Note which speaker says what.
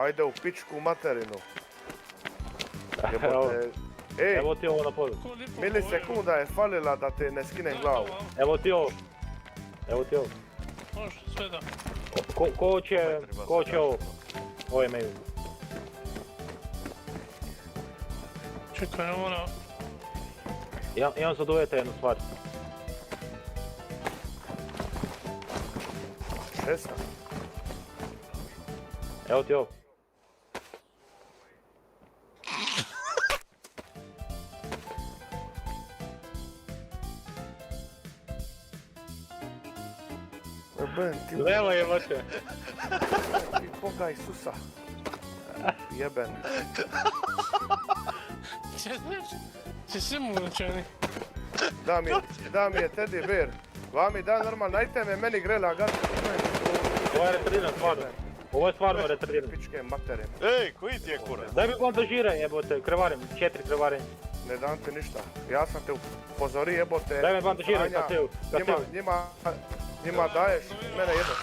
Speaker 1: Ajde u pičku materinu.
Speaker 2: Evo,
Speaker 1: Jebote. Ej,
Speaker 2: evo ti ovo na podu.
Speaker 1: milisekunda je falila da te ne skinem glavu.
Speaker 2: Evo ti ovo. Evo ti ovo.
Speaker 3: Može, sve da.
Speaker 2: Ko će ovo? Ovo je meni.
Speaker 3: Čekaj, ja moram...
Speaker 2: Imam sad uvjeta jednu stvar.
Speaker 1: Šesta.
Speaker 2: Evo ti ovo.
Speaker 1: Jebem ti
Speaker 2: Levo je vaše.
Speaker 1: Boga Isusa. Jeben.
Speaker 3: Če si mučeni.
Speaker 1: Da mi je teddy bear. Vami da normalno, najte me meni grela gata.
Speaker 2: Ovo je retardiran stvarno. Ovo je stvarno retardiran.
Speaker 1: Pičke materine.
Speaker 4: Ej, koji ti je kurac?
Speaker 2: Daj mi bandažiraj jebote, krvarim, 4 krvarenja.
Speaker 1: Ne dam ti ništa. Ja sam te upozorio jebote.
Speaker 2: Daj mi bandažiraj,
Speaker 1: Anja,
Speaker 2: Kateu.
Speaker 1: Njima daješ, mene jedno.